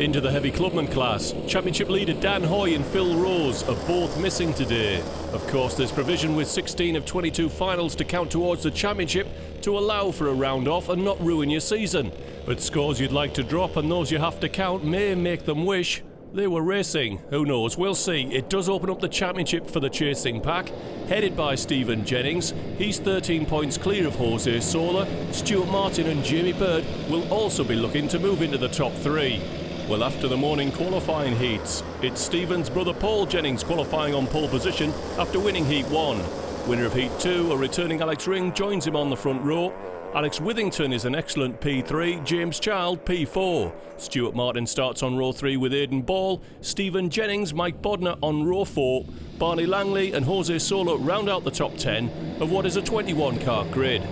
Into the heavy Clubman class, Championship leader Dan Hoy and Phil Rose are both missing today. Of course, there's provision with 16 of 22 finals to count towards the Championship to allow for a round off and not ruin your season. But scores you'd like to drop and those you have to count may make them wish they were racing. Who knows? We'll see. It does open up the Championship for the chasing pack, headed by Stephen Jennings. He's 13 points clear of Jose Sola. Stuart Martin and Jamie Bird will also be looking to move into the top three. Well, after the morning qualifying heats, it's Stephen's brother Paul Jennings qualifying on pole position after winning Heat 1. Winner of Heat 2, a returning Alex Ring, joins him on the front row. Alex Withington is an excellent P3, James Child P4. Stuart Martin starts on row 3 with Aidan Ball. Stephen Jennings, Mike Bodner on row 4. Barney Langley and Jose Sola round out the top 10 of what is a 21-car grid.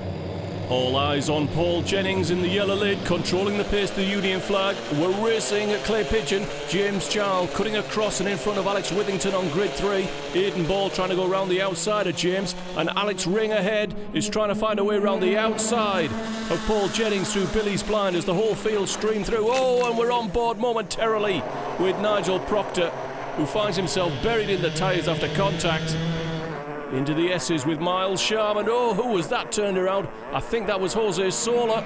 All eyes on Paul Jennings in the yellow lid, controlling the pace of the Union flag. We're racing at Clay Pigeon. James Child cutting across and in front of Alex Withington on grid 3. Aidan Ball trying to go round the outside of James, and Alex Ring ahead is trying to find a way round the outside of Paul Jennings through Billy's blind as the whole field stream through. Oh, and we're on board momentarily with Nigel Proctor, who finds himself buried in the tyres after contact. Into the S's with Miles Sharman. Oh, who was that turned around? I think that was Jose Sola.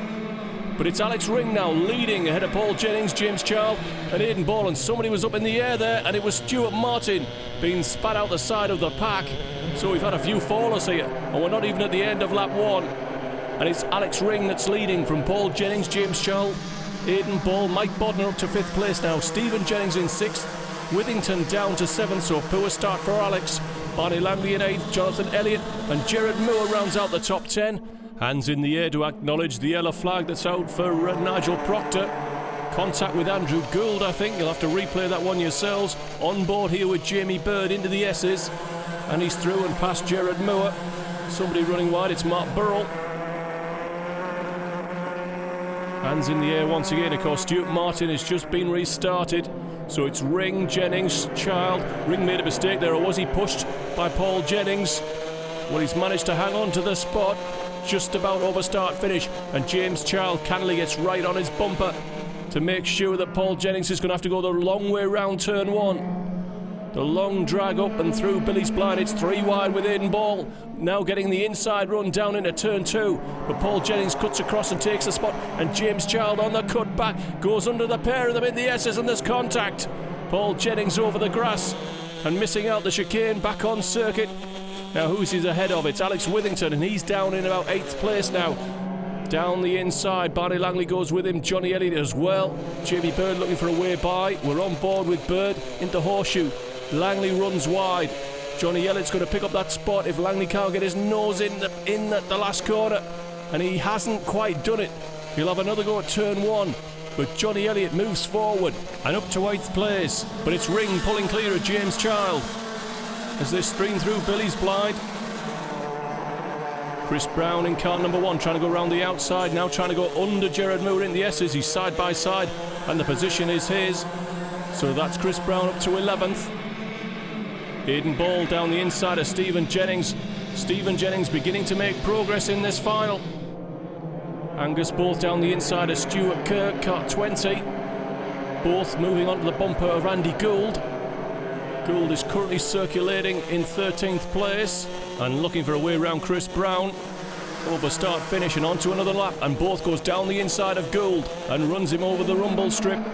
But it's Alex Ring now leading ahead of Paul Jennings, James Child and Aidan Ball. And somebody was up in the air there, and it was Stuart Martin being spat out the side of the pack. So we've had a few fallers here, and we're not even at the end of lap 1. And it's Alex Ring that's leading from Paul Jennings, James Child, Aidan Ball, Mike Bodner up to 5th place now. Stephen Jennings in 6th. Withington down to 7th, so a poor start for Alex. Barney Langley in 8th, Jonathan Elliott and Gerard Moore rounds out the top 10. Hands in the air to acknowledge the yellow flag that's out for Nigel Proctor. Contact with Andrew Gould, I think. You'll have to replay that one yourselves. On board here with Jamie Bird into the S's. And he's through and past Gerard Moore. Somebody running wide, it's Mark Burrell. Hands in the air once again. Of course, Stuart Martin has just been restarted. So it's Ring, Jennings, Child. Ring made a mistake there, or was he pushed by Paul Jennings? Well, he's managed to hang on to the spot. Just about over start finish. And James Child cannily gets right on his bumper to make sure that Paul Jennings is going to have to go the long way round turn 1. The long drag up and through Billy's blind. It's 3 wide with Aidan Ball. Now getting the inside run down into turn 2. But Paul Jennings cuts across and takes the spot. And James Child on the cut back goes under the pair of them in the S's, and there's contact. Paul Jennings over the grass and missing out the chicane back on circuit. Now who's he ahead of? It's Alex Withington, and he's down in about 8th place now. Down the inside, Barney Langley goes with him, Johnny Elliott as well. Jamie Bird looking for a way by. We're on board with Bird into Horseshoe. Langley runs wide. Johnny Elliott's going to pick up that spot if Langley can't get his nose in at the last corner. And he hasn't quite done it. He'll have another go at turn 1. But Johnny Elliott moves forward and up to 8th place. But it's Ring pulling clear of James Child as they stream through Billy's blind. Chris Brown in car number 1 trying to go around the outside, now trying to go under Gerard Moore in the S's. He's side by side and the position is his. So that's Chris Brown up to 11th. Aidan Ball down the inside of Stephen Jennings. Stephen Jennings beginning to make progress in this final. Angus both down the inside of Stuart Kirk, car 20. Both moving onto the bumper of Andy Gould. Gould is currently circulating in 13th place and looking for a way around Chris Brown. Over start finish and onto another lap, and both goes down the inside of Gould and runs him over the rumble strip.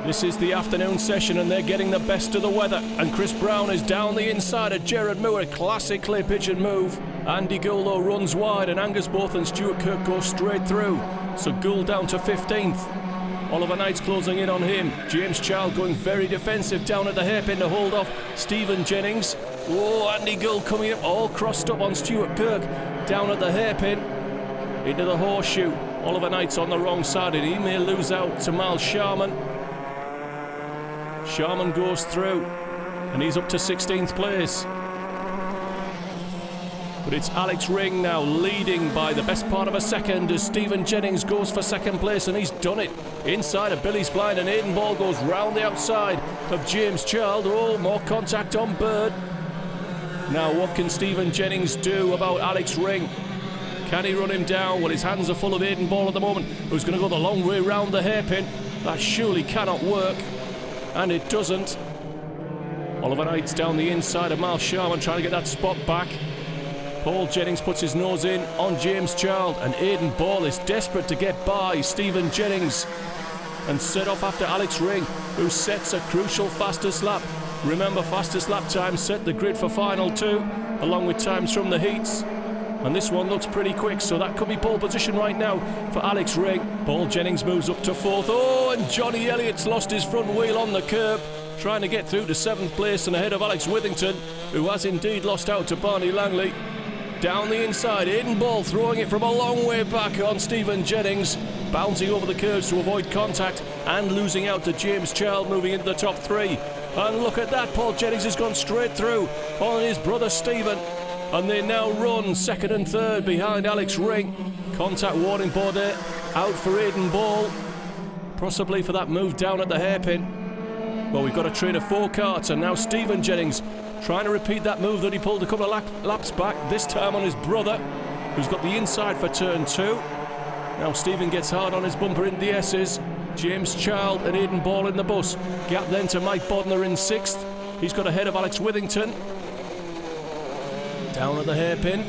This is the afternoon session and they're getting the best of the weather, and Chris Brown is down the inside of Gerard Moore. Classic Clay Pigeon move. Andy Gould though runs wide, and Angus Both and Stuart Kirk go straight through. So Gould down to 15th. Oliver Knight's closing in on him. James Child going very defensive down at the hairpin to hold off Stephen Jennings. Oh, Andy Gould coming up all crossed up on Stuart Kirk down at the hairpin into the Horseshoe. Oliver Knight's on the wrong side and he may lose out to Miles Sharman. Sharman goes through and he's up to 16th place. But it's Alex Ring now leading by the best part of a second as Stephen Jennings goes for 2nd place, and he's done it inside of Billy's blind, and Aidan Ball goes round the outside of James Child. Oh, more contact on Bird. Now what can Stephen Jennings do about Alex Ring? Can he run him down? Well, his hands are full of Aidan Ball at the moment, who's going to go the long way round the hairpin. That surely cannot work. And it doesn't. Oliver Knight's down the inside of Mal Sharman trying to get that spot back. Paul Jennings puts his nose in on James Child, and Aidan Ball is desperate to get by Stephen Jennings and set off after Alex Ring, who sets a crucial fastest lap. Remember, fastest lap times set the grid for Final 2, along with times from the heats. And this one looks pretty quick, so that could be pole position right now for Alex Ring. Paul Jennings moves up to 4th. Oh, and Johnny Elliott's lost his front wheel on the curb, trying to get through to 7th place and ahead of Alex Withington, who has indeed lost out to Barney Langley. Down the inside, Aidan Ball throwing it from a long way back on Stephen Jennings, bouncing over the curves to avoid contact and losing out to James Child, moving into the top 3. And look at that, Paul Jennings has gone straight through on his brother Stephen, and they now run 2nd and 3rd behind Alex Ring. Contact warning board there, out for Aidan Ball, possibly for that move down at the hairpin. Well, we've got a train of 4 karts, and now Stephen Jennings trying to repeat that move that he pulled a couple of laps back, this time on his brother, who's got the inside for turn 2. Now Stephen gets hard on his bumper in the S's. James Child and Aidan Ball in the bus. Gap then to Mike Bodner in 6th. He's got ahead of Alex Withington. Down at the hairpin.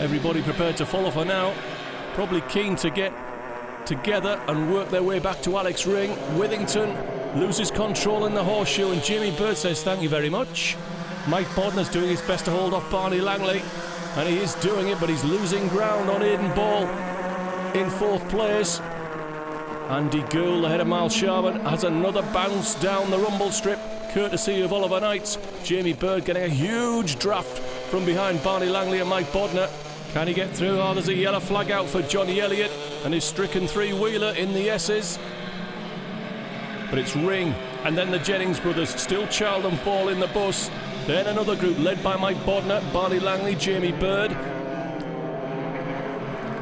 Everybody prepared to follow for now. Probably keen to get together and work their way back to Alex Ring. Withington loses control in the horseshoe, and Jamie Bird says thank you very much. Mike Bodner's doing his best to hold off Barney Langley, and he is doing it, but he's losing ground on Aidan Ball in 4th place. Andy Gould ahead of Mal Sharman has another bounce down the rumble strip, courtesy of Oliver Knight. Jamie Bird getting a huge draft from behind Barney Langley and Mike Bodner. Can he get through? Oh, there's a yellow flag out for Johnny Elliott and his stricken 3-wheeler in the S's. But it's Ring, and then the Jennings brothers, still Child and Ball in the bus. Then another group led by Mike Bodner, Barney Langley, Jamie Bird.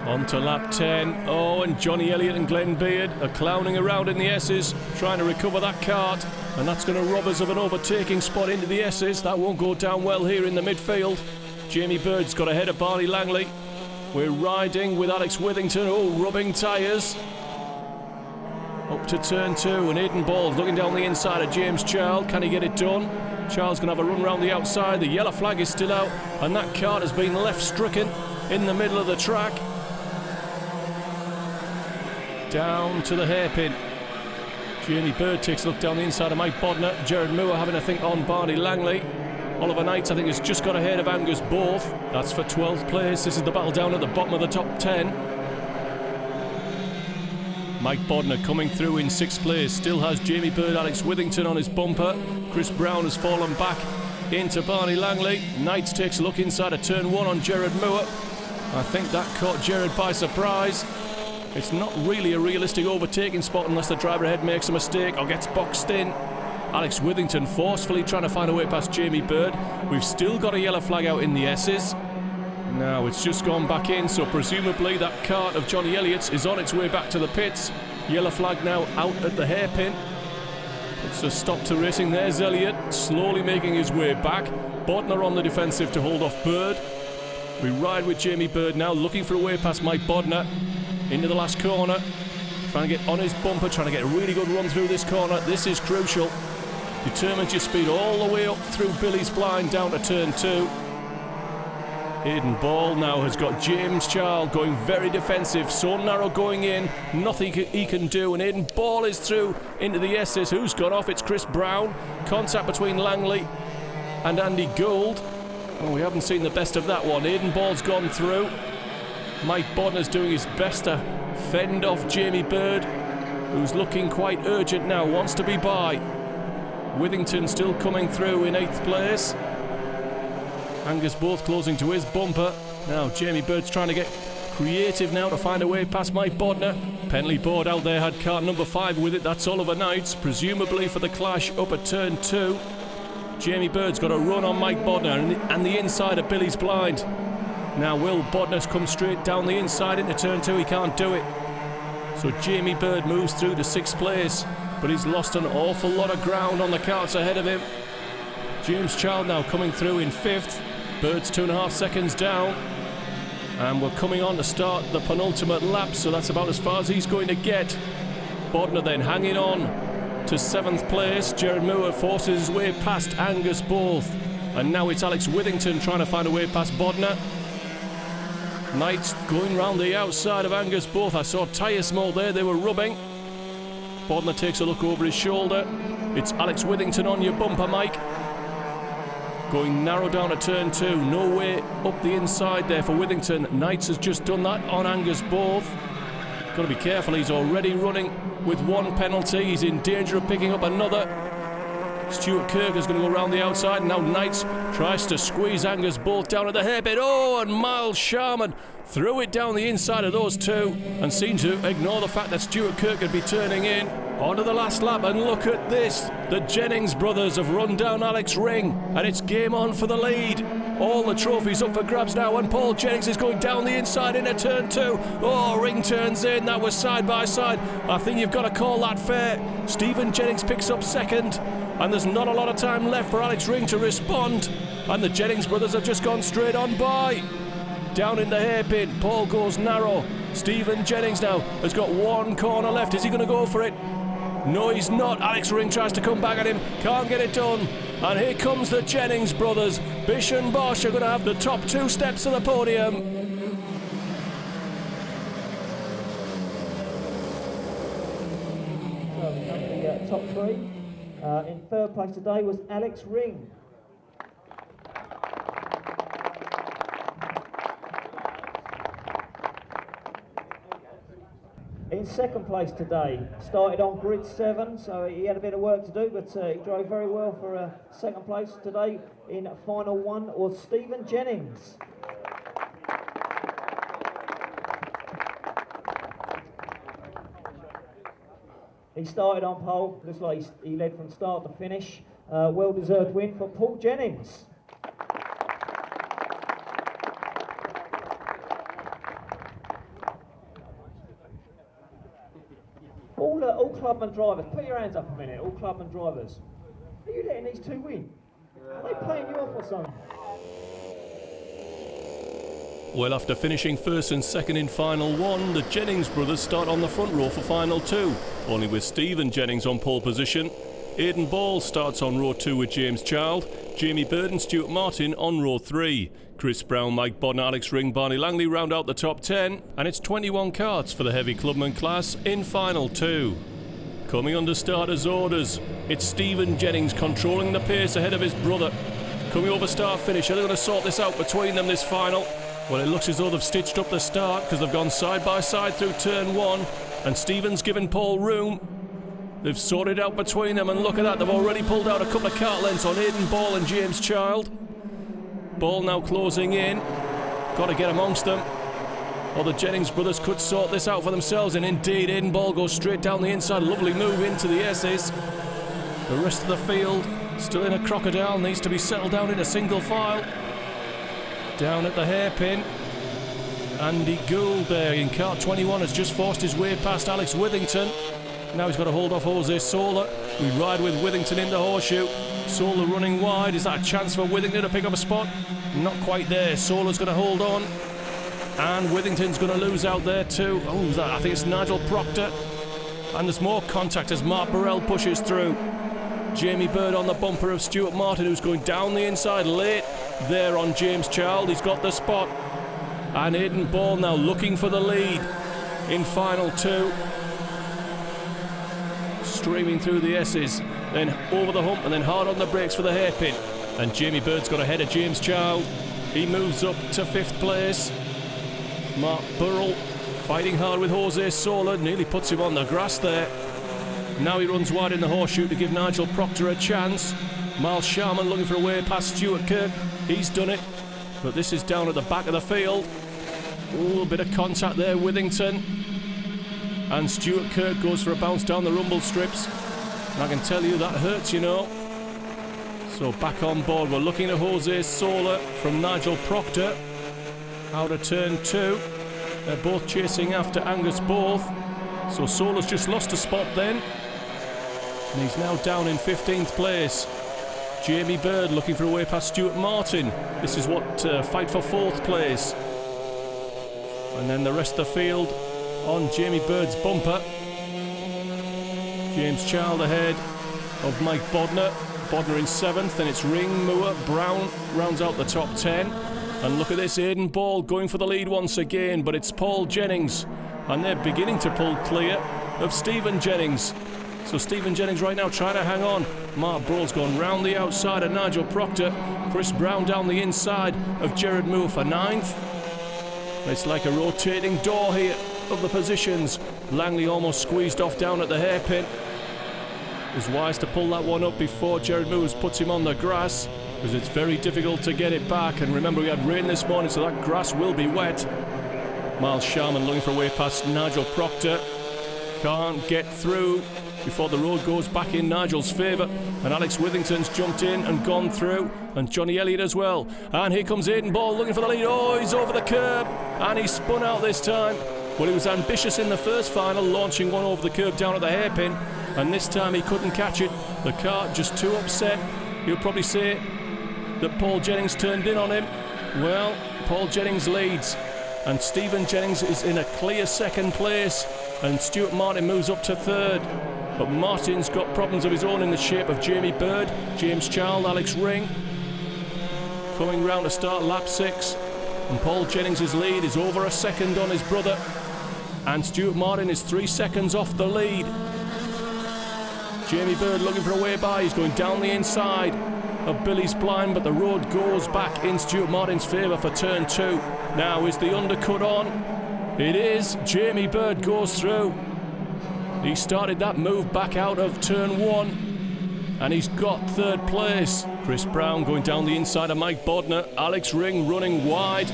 On to lap 10. Oh, and Johnny Elliott and Glenn Beard are clowning around in the S's, trying to recover that kart, and that's going to rob us of an overtaking spot into the S's. That won't go down well here in the midfield. Jamie Bird's got ahead of Barney Langley. We're riding with Alex Withington, oh, rubbing tyres. Up to turn 2, and Aidan Ball's looking down the inside of James Child. Can he get it done? Child's going to have a run round the outside. The yellow flag is still out, and that kart has been left stricken in the middle of the track. Down to the hairpin. Jamie Bird takes a look down the inside of Mike Bodner. Jared Moore having a think on Barney Langley. Oliver Knight, I think, has just got ahead of Angus Borth. That's for 12th place. This is the battle down at the bottom of the top 10. Mike Bodner coming through in 6th place. Still has Jamie Bird, Alex Withington on his bumper. Chris Brown has fallen back into Barney Langley. Knight takes a look inside of turn 1 on Jared Moore. I think that caught Jared by surprise. It's not really a realistic overtaking spot unless the driver ahead makes a mistake or gets boxed in. Alex Withington forcefully trying to find a way past Jamie Bird. We've still got a yellow flag out in the S's. Now it's just gone back in, so presumably that kart of Johnny Elliott's is on its way back to the pits. Yellow flag now out at the hairpin. Puts a stop to racing. There's Elliott slowly making his way back. Bodner on the defensive to hold off Bird. We ride with Jamie Bird now, looking for a way past Mike Bodner into the last corner. Trying to get on his bumper, trying to get a really good run through this corner. This is crucial. Determines your speed all the way up through Billy's Blind down to turn 2. Aidan Ball now has got James Child going very defensive, so narrow going in, nothing he can do, and Aidan Ball is through into the S's. Who's gone off? It's Chris Brown. Contact between Langley and Andy Gould. Oh, we haven't seen the best of that one. Aidan Ball's gone through. Mike Bodner's doing his best to fend off Jamie Bird, who's looking quite urgent now, wants to be by. Withington still coming through in 8th place. Angus Borth closing to his bumper. Now Jamie Bird's trying to get creative now to find a way past Mike Bodner. Penley Board out there had car number 5 with it. That's Oliver Knight, presumably for the clash up at turn 2. Jamie Bird's got a run on Mike Bodner and the inside of Billy's Blind. Now will Bodner's come straight down the inside into turn 2? He can't do it. So Jamie Bird moves through to 6th place, but he's lost an awful lot of ground on the karts ahead of him. James Child now coming through in 5th. Bird's 2.5 seconds down. And we're coming on to start the penultimate lap, so that's about as far as he's going to get. Bodner then hanging on to 7th place. Jared Moore forces his way past Angus Both. And now it's Alex Withington trying to find a way past Bodner. Knights going round the outside of Angus Both. I saw tyre smoke there, they were rubbing. Bodner takes a look over his shoulder. It's Alex Withington on your bumper, Mike. Going narrow down to turn 2. No way up the inside there for Withington. Knights has just done that on Angus Both. Got to be careful, he's already running with 1 penalty. He's in danger of picking up another. Stuart Kirk is going to go around the outside. Now Knights tries to squeeze Angus Both down at the hairpin. Oh, and Miles Sharman threw it down the inside of those two and seemed to ignore the fact that Stuart Kirk could be turning in. Onto the last lap, and look at this. The Jennings brothers have run down Alex Ring, and it's game on for the lead. All the trophies up for grabs now, and Paul Jennings is going down the inside into turn 2. Oh, Ring turns in. That was side by side. I think you've got to call that fair. Stephen Jennings picks up 2nd, and there's not a lot of time left for Alex Ring to respond. And the Jennings brothers have just gone straight on by. Down in the hairpin, Paul goes narrow. Stephen Jennings now has got 1 corner left. Is he going to go for it? No, he's not. Alex Ring tries to come back at him. Can't get it done. And here comes the Jennings brothers. Bish and Bosch are going to have the top 2 steps of the podium. So the top 3. In 3rd place today was Alex Ring. In 2nd place today, started on grid 7, so he had a bit of work to do, but he drove very well for 2nd place today. In final 1 was Stephen Jennings. He started on pole, looks like he led from start to finish. Well-deserved win for Paul Jennings. All Clubman drivers, put your hands up a minute, all Clubman drivers. Are you letting these 2 win? Are they playing you off or something? Well, after finishing 1st and 2nd in final 1, the Jennings brothers start on the front row for final 2, only with Stephen Jennings on pole position. Aidan Ball starts on row 2 with James Child, Jamie Bird and Stuart Martin on row 3. Chris Brown, Mike Bodner, Alex Ring, Barney Langley round out the top 10, and it's 21 karts for the heavy clubman class in final 2. Coming under starters' orders, it's Stephen Jennings controlling the pace ahead of his brother. Coming over start finish, are they going to sort this out between them this final? Well, it looks as though they've stitched up the start because they've gone side by side through turn 1, and Stephen's given Paul room. They've sorted out between them, and look at that, they've already pulled out a couple of kart lengths on Aidan Ball and James Child. Ball now closing in, got to get amongst them, or the Jennings brothers could sort this out for themselves, and indeed Aidan Ball goes straight down the inside, lovely move into the S's. The rest of the field still in a crocodile, needs to be settled down in a single file. Down at the hairpin, Andy Gould there in kart 21 has just forced his way past Alex Withington. Now he's got to hold off Jose Sola. We ride with Withington in the horseshoe. Sola running wide. Is that a chance for Withington to pick up a spot? Not quite there. Sola's going to hold on. And Withington's going to lose out there too. Oh, I think it's Nigel Proctor. And there's more contact as Mark Burrell pushes through. Jamie Bird on the bumper of Stuart Martin, who's going down the inside late there on James Child. He's got the spot. And Aidan Ball now looking for the lead in final 2. Streaming through the S's, then over the hump and then hard on the brakes for the hairpin. And Jamie Bird's got ahead of James Child. He moves up to 5th place. Mark Burrell fighting hard with Jose Sola, nearly puts him on the grass there. Now he runs wide in the horseshoe to give Nigel Proctor a chance. Miles Sharman looking for a way past Stuart Kirk. He's done it, but this is down at the back of the field. Ooh, a bit of contact there, Withington. And Stuart Kirk goes for a bounce down the rumble strips. And I can tell you that hurts, you know. So back on board, we're looking at Jose Sola from Nigel Proctor. Out of turn 2. They're both chasing after Angus Both. So Sola's just lost a spot then. And he's now down in 15th place. Jamie Bird looking for a way past Stuart Martin. This is what fight for 4th place. And then the rest of the field on Jamie Bird's bumper. James Child ahead of Mike Bodner. Bodner in 7th, and it's Ring, Moore, Brown rounds out the top 10. And look at this, Aidan Ball going for the lead once again, but it's Paul Jennings, and they're beginning to pull clear of Stephen Jennings. So Stephen Jennings right now trying to hang on. Mark Burrell's gone round the outside of Nigel Proctor. Chris Brown down the inside of Gerard Moore for 9th. It's like a rotating door here of the positions. Langley almost squeezed off down at the hairpin. It was wise to pull that one up before Gerard Moore puts him on the grass, because it's very difficult to get it back. And remember, we had rain this morning, so that grass will be wet. Miles Sharman looking for a way past Nigel Proctor. Can't get through before the road goes back in Nigel's favour. And Alex Withington's jumped in and gone through, and Johnny Elliott as well. And here comes Aidan Ball looking for the lead. Oh, he's over the curb, and he spun out this time. Well, he was ambitious in the first final, launching one over the curb down at the hairpin, and this time he couldn't catch it. The car just too upset. He'll probably say that Paul Jennings turned in on him. Well, Paul Jennings leads, and Stephen Jennings is in a clear 2nd place, and Stuart Martin moves up to 3rd. But Martin's got problems of his own in the shape of Jamie Bird, James Child, Alex Ring. Coming round to start lap 6, and Paul Jennings' lead is over a second on his brother, and Stuart Martin is 3 seconds off the lead. Jamie Bird looking for a way by. He's going down the inside of Billy's Blind, but the road goes back in Stuart Martin's favour for turn 2. Now is the undercut on? It is. Jamie Bird goes through. He started that move back out of turn 1, and he's got 3rd place. Chris Brown going down the inside of Mike Bodner. Alex Ring running wide.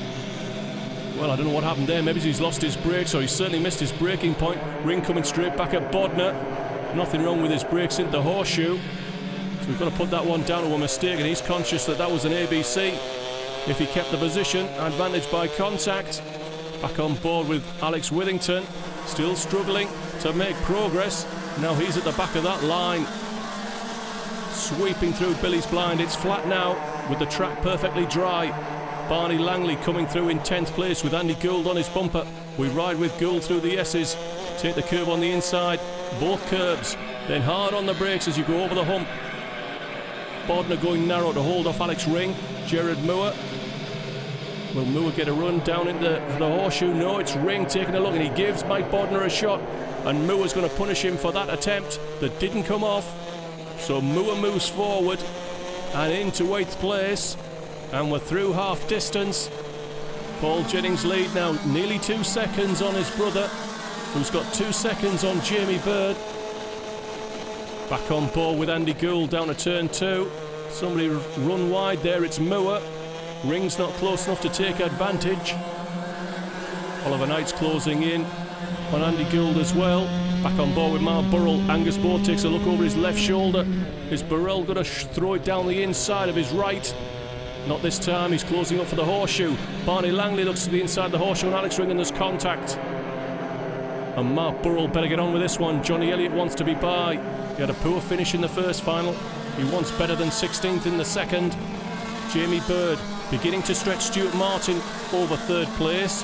Well, I don't know what happened there. Maybe he's lost his brakes, or he certainly missed his braking point. Ring coming straight back at Bodner. Nothing wrong with his brakes into the horseshoe. So we've got to put that one down to a mistake, and he's conscious that that was an ABC. If he kept the position, advantage by contact. Back on board with Alex Withington. Still struggling to make progress. Now he's at the back of that line. Sweeping through Billy's Blind. It's flat now with the track perfectly dry. Barney Langley coming through in 10th place with Andy Gould on his bumper. We ride with Gould through the S's. Take the curb on the inside. Both curbs. Then hard on the brakes as you go over the hump. Bodner going narrow to hold off Alex Ring. Gerard Moore. Will Moore get a run down into the horseshoe? No, it's Ring taking a look, and he gives Mike Bodner a shot, and Moore's going to punish him for that attempt that didn't come off. So Moore moves forward and into 8th place, and we're through half distance. Paul Jennings lead now, nearly 2 seconds on his brother, who's got 2 seconds on Jamie Bird. Back on board with Andy Gould down to turn 2. Somebody run wide there, it's Moore. Ring's not close enough to take advantage. Oliver Knight's closing in on Andy Gould as well. Back on board with Mark Burrell. Angus Board takes a look over his left shoulder. Is Burrell going to throw it down the inside of his right? Not this time, he's closing up for the horseshoe. Barney Langley looks to the inside of the horseshoe, and Alex Ring, and there's contact. And Mark Burrell better get on with this one. Johnny Elliott wants to be by. He had a poor finish in the first final. He wants better than 16th in the second. Jamie Bird beginning to stretch Stuart Martin over 3rd place.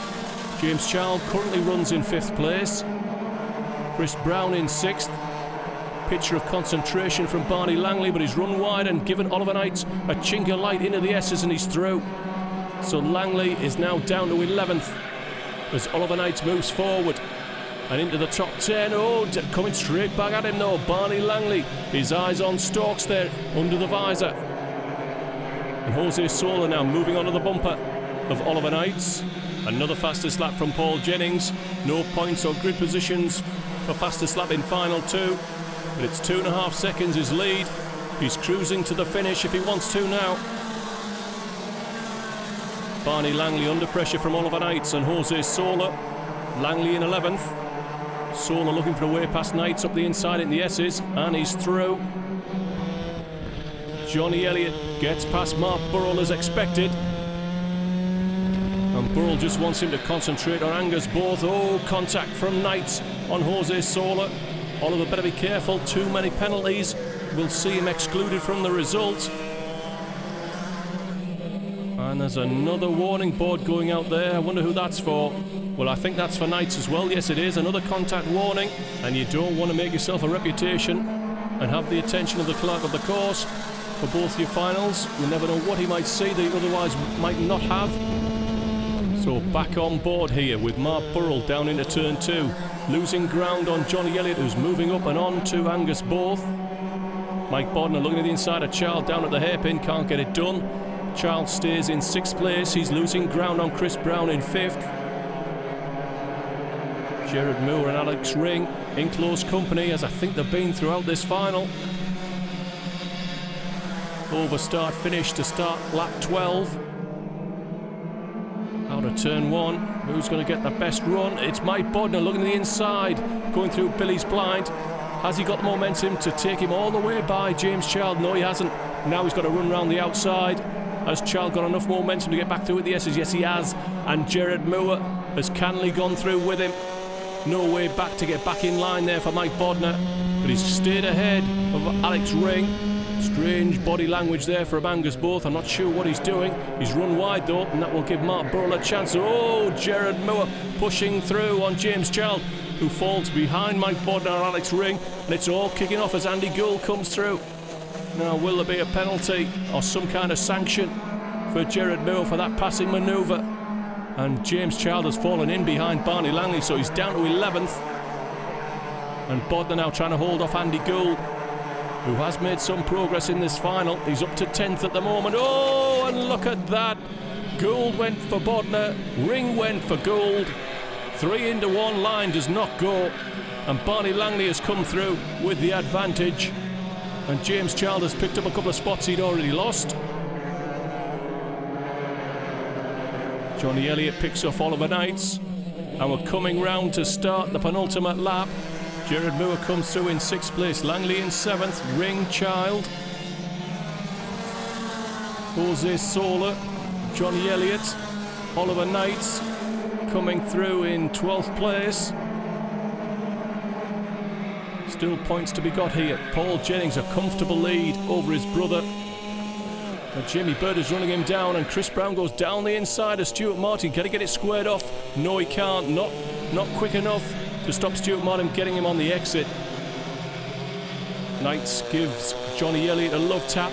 James Child currently runs in 5th place. Chris Brown in 6th. Picture of concentration from Barney Langley, but he's run wide and given Oliver Knight a chink of light into the S's, and he's through. So Langley is now down to 11th as Oliver Knight moves forward and into the top 10. Oh, coming straight back at him though, Barney Langley. His eyes on Stokes there under the visor. And Jose Sola now moving onto the bumper of Oliver Knights. Another fastest lap from Paul Jennings. No points or grid positions for fastest lap in final 2. But it's 2.5 seconds his lead. He's cruising to the finish if he wants to now. Barney Langley under pressure from Oliver Knights and Jose Sola. Langley in 11th. Sola looking for a way past Knights up the inside in the S's, and he's through. Johnny Elliott gets past Mark Burrell as expected. And Burrell just wants him to concentrate on Angus Both. Oh, contact from Knights on Jose Sola. Oliver better be careful, too many penalties. We'll see him excluded from the result. And there's another warning board going out there. I wonder who that's for. Well, I think that's for Knights as well. Yes, it is. Another contact warning, and you don't want to make yourself a reputation and have the attention of the clerk of the course for both your finals. You never know what he might see that he otherwise might not have. So back on board here with Mark Burrell down into turn 2. Losing ground on Johnny Elliott, who's moving up and on to Angus Borth. Mike Bodner looking at the inside of Child down at the hairpin, can't get it done. Child stays in 6th place. He's losing ground on Chris Brown in 5th. Jared Moore and Alex Ring in close company, as I think they've been throughout this final. Over start finish to start lap 12. Out of turn 1, who's going to get the best run? It's Mike Bodner looking at the inside, going through Billy's blind. Has he got the momentum to take him all the way by James Child? No, he hasn't. Now he's got to run around the outside. Has Child got enough momentum to get back through with the S's? Yes, he has. And Jared Moore has cannily gone through with him. No way back to get back in line there for Mike Bodner, but he's stayed ahead of Alex Ring. Strange body language there from Angus Borth. I'm not sure what he's doing. He's run wide though, and that will give Mark Burrell a chance. Oh, Jared Moore pushing through on James Child, who falls behind Mike Bodner and Alex Ring, and it's all kicking off as Andy Gould comes through. Now, will there be a penalty or some kind of sanction for Jared Moore for that passing manoeuvre? And James Child has fallen in behind Barney Langley, so he's down to 11th. And Bodner now trying to hold off Andy Gould, who has made some progress in this final. He's up to 10th at the moment. Oh, and look at that. Gould went for Bodner, Ring went for Gould. 3 into 1 line does not go. And Barney Langley has come through with the advantage. And James Child has picked up a couple of spots he'd already lost. Johnny Elliott picks off Oliver Knights, and we're coming round to start the penultimate lap. Jared Moore comes through in 6th place, Langley in 7th, Ring, Child, Jose Sola, Johnny Elliott, Oliver Knights coming through in 12th place. Still points to be got here. Paul Jennings a comfortable lead over his brother. And Jamie Bird is running him down, and Chris Brown goes down the inside of Stuart Martin. Can he get it squared off? No, he can't. Not quick enough to stop Stuart Martin getting him on the exit. Knights gives Johnny Elliott a love tap.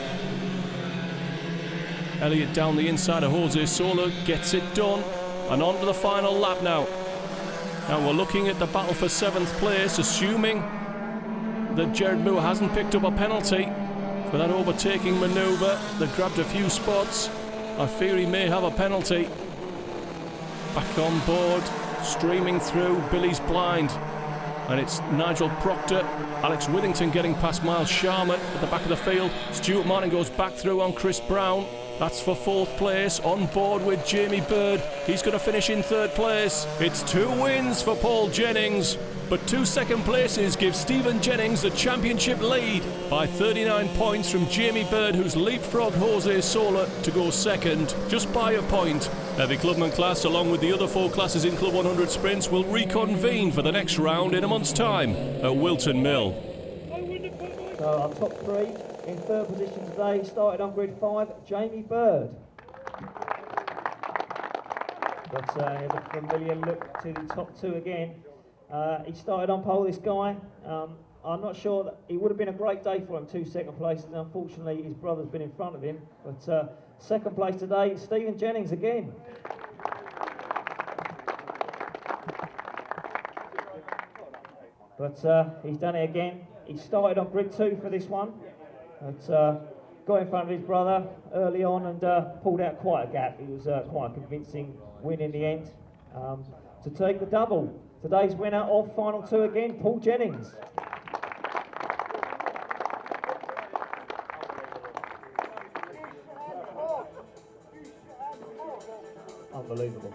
Elliott down the inside of Jose Sola, gets it done, and on to the final lap now. Now we're looking at the battle for 7th place, assuming that Jared Moore hasn't picked up a penalty for that overtaking manoeuvre that grabbed a few spots. I fear he may have a penalty. Back on board, streaming through Billy's blind, and it's Nigel Proctor, Alex Withington getting past Miles Sharman at the back of the field. Stuart Martin goes back through on Chris Brown. That's for 4th place, on board with Jamie Bird. He's going to finish in 3rd place. It's 2 wins for Paul Jennings, but 2 second places give Stephen Jennings the championship lead by 39 points from Jamie Bird, who's leapfrogged Jose Sola to go 2nd, just by a point. Heavy Clubman class, along with the other 4 classes in Club 100 sprints, will reconvene for the next round in a month's time at Wilton Mill. So our top 3 in 3rd position today started on grid 5, Jamie Bird. But here's a familiar look to the top 2 again. He started on pole, this guy. I'm not sure that it would have been a great day for him, 2 second places. Unfortunately, his brother's been in front of him. But 2nd place today, Stephen Jennings again. But he's done it again. He started on grid 2 for this one. But got in front of his brother early on and pulled out quite a gap. It was quite a convincing win in the end to take the double. Today's winner of Final 2 again, Paul Jennings. Unbelievable.